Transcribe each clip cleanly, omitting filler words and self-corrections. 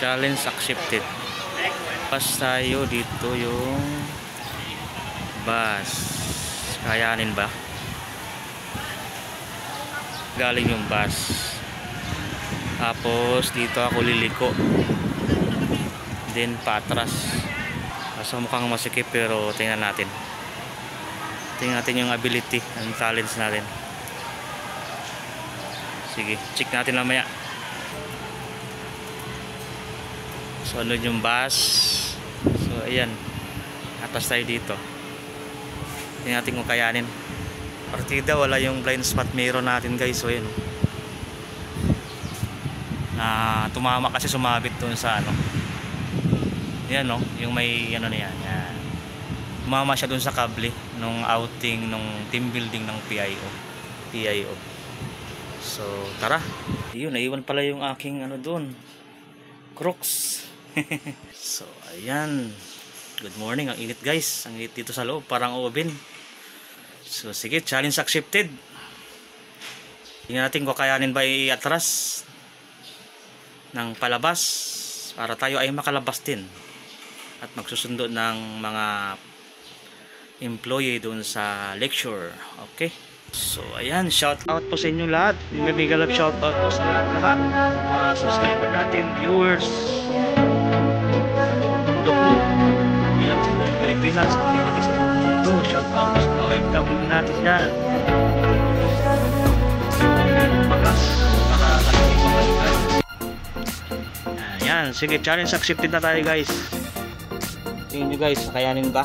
Challenge accepted. Pas tayo dito yung bus. Kayanin ba? Galing yung bus. Tapos dito ako liliko. Then patras. So mukhang masikip pero tingnan natin. Tingnan natin yung ability and talents natin. Sige, check natin mamaya. So ano yung bus. So ayan. Atas tayo dito. Tingnan natin kung kayanin. Partida wala yung blind spot mirror natin guys. So ayan. Tumama kasi sumabit doon sa ano. Yan no, yung may ano na yan. Yan. Tumama siya doon sa kable nung outing nung team building ng PIO. So tara. Ayun, naiwan pala yung aking ano doon. Crocs. So ayan. Good morning, ang init guys. Ang init dito sa loob, parang oven. So sige, challenge accepted. Tingnan natin kung kayanin ba i-atras ng palabas para tayo ay makalabas din at magsusundo ng mga employee doon sa lecture. Okay, so ayan, shout out po sa inyo lahat. Big love shout out po sa lahat mga subscriber natin, viewers, Pilipinas, shout out sa OFW natin yan. Ayan, sige, challenge accepted na tayo guys. Tingin nyo guys, kakayanin ba?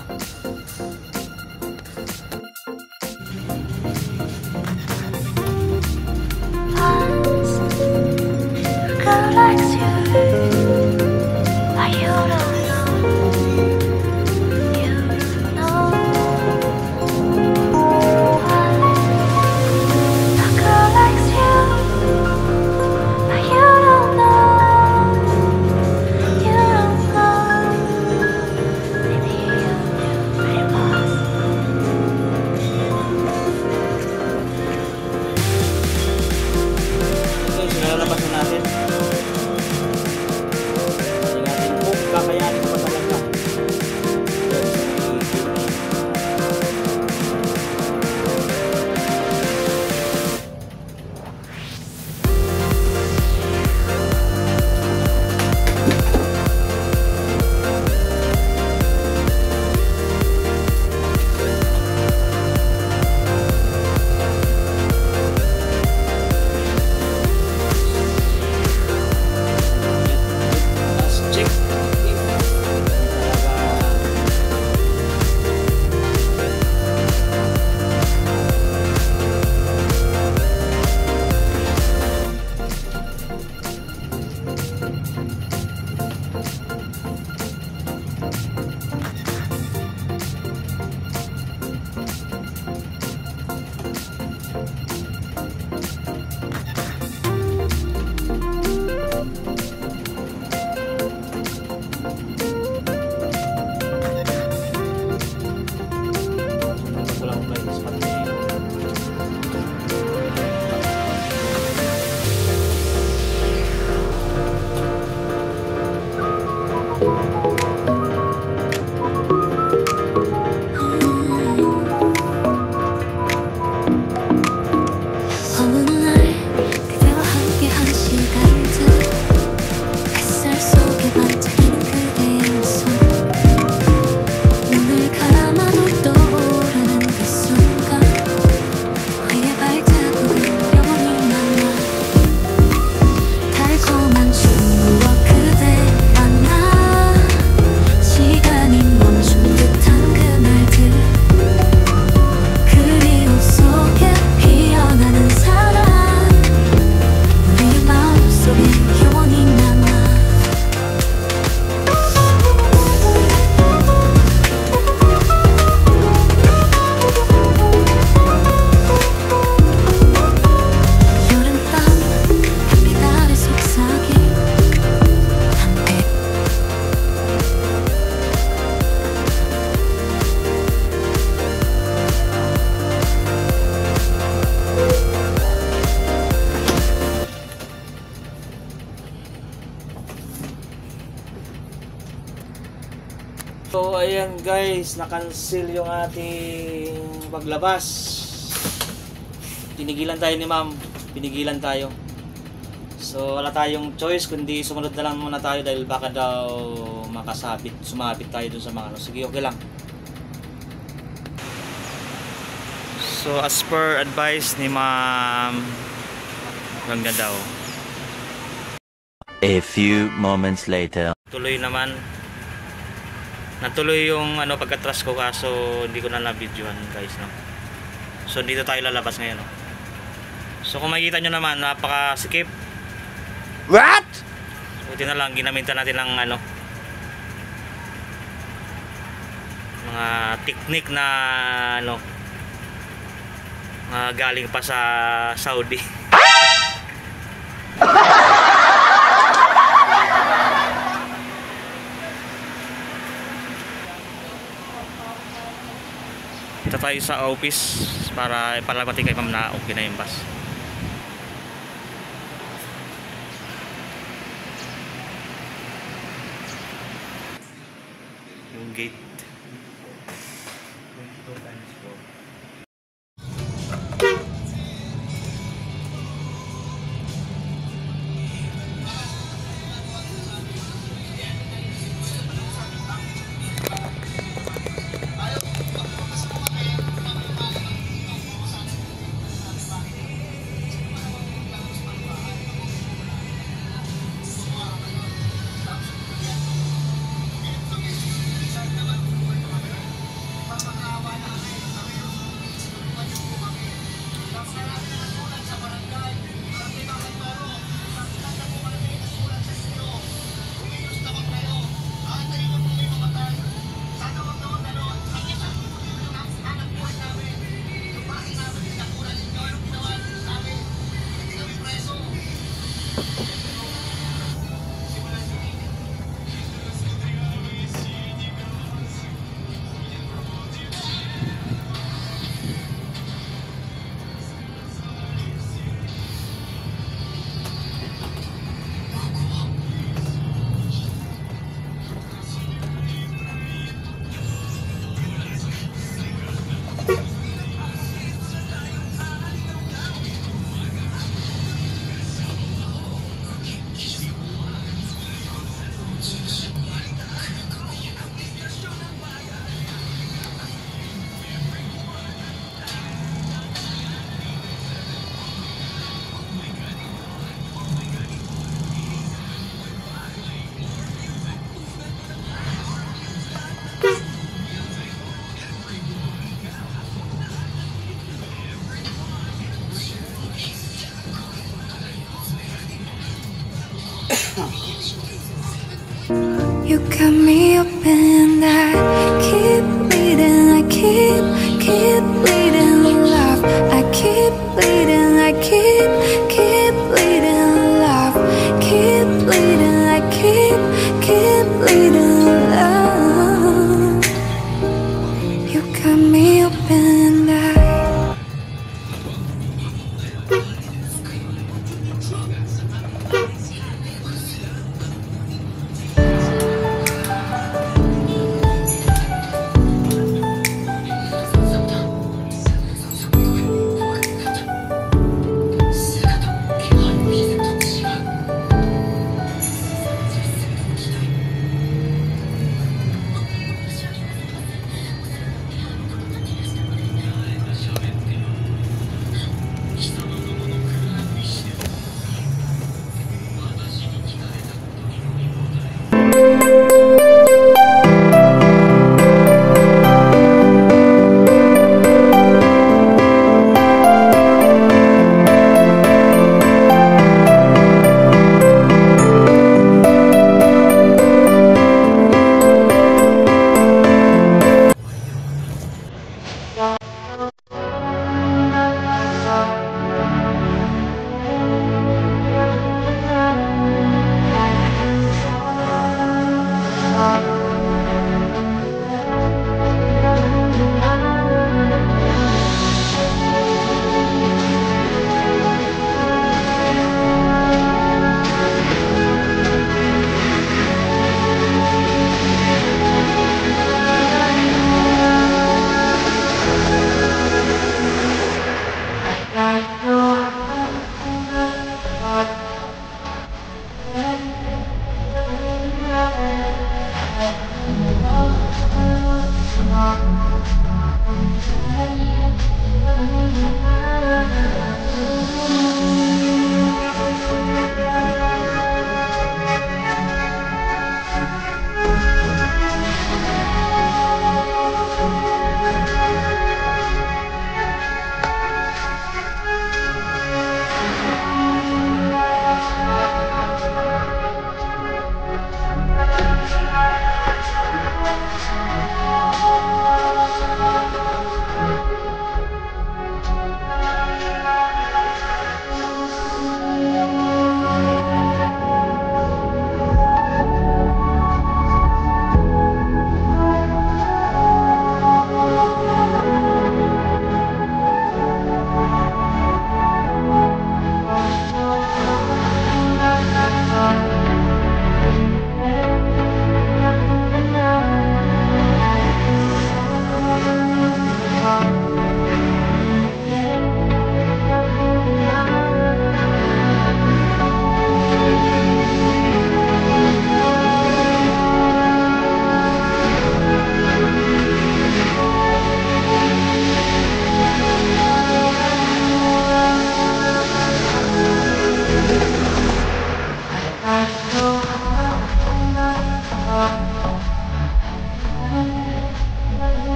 So ayan guys, na-cancel yung ating paglabas. Tinigilan tayo ni ma'am, pinigilan tayo. So wala tayong choice kundi sumunod na lang muna tayo dahil baka daw sumabit tayo dun sa mga ano. Sige, okay lang. So as per advice ni ma'am, hanggang daw. A few moments later. Tuloy naman. Natuloy yung ano pagka-trust ko kaso hindi ko na na-videoan guys, no. So dito tayo lalabas ngayon, no. So kung makikita nyo naman, napaka-sikip. What? Buti na lang ginamitan natin ng ano, mga technique na ano, galing pa sa Saudi. Kita tayo sa office para ipalabati kay ma'am na okay na yung bus. Yung gate. You got me open, I keep bleeding, I keep bleeding, love. I keep bleeding, I keep bleeding, love. Keep bleeding, I keep bleeding, love. You got me open,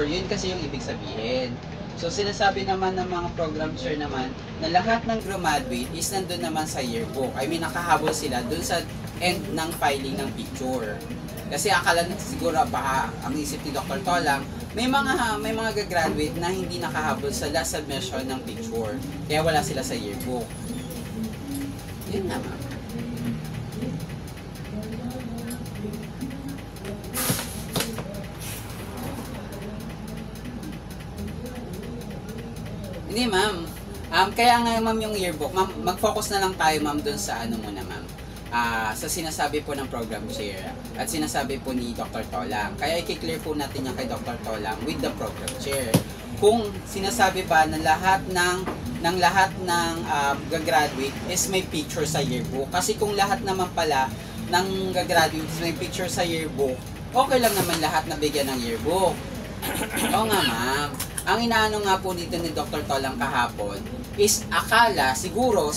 Yun kasi yung ibig sabihin. So sinasabi naman ng mga program chair naman na lahat ng graduate is nandun naman sa yearbook. I mean, nakahabol sila dun sa end ng filing ng picture. Kasi akala na siguro baka ang isip ni Dr. Tolang, may mga gagraduate na hindi nakahabol sa last submission ng picture. Kaya wala sila sa yearbook. Yun naman. Hindi, ma'am. Kaya nga, ma'am, yung yearbook, ma'am, mag-focus na lang tayo, ma'am, dun sa ano muna, ma'am. Sa sinasabi po ng program chair at sinasabi po ni Dr. Tolang. Kaya i-clear po natin yan kay Dr. Tolang with the program chair. Kung sinasabi ba na lahat ng gagraduate is may picture sa yearbook. Kasi kung lahat naman pala ng gagraduate is may picture sa yearbook, okay lang naman lahat na bigyan ng yearbook. Oo nga, ma'am. Ang inaano nga po dito ni Dr. Tolang kahapon is akala, siguro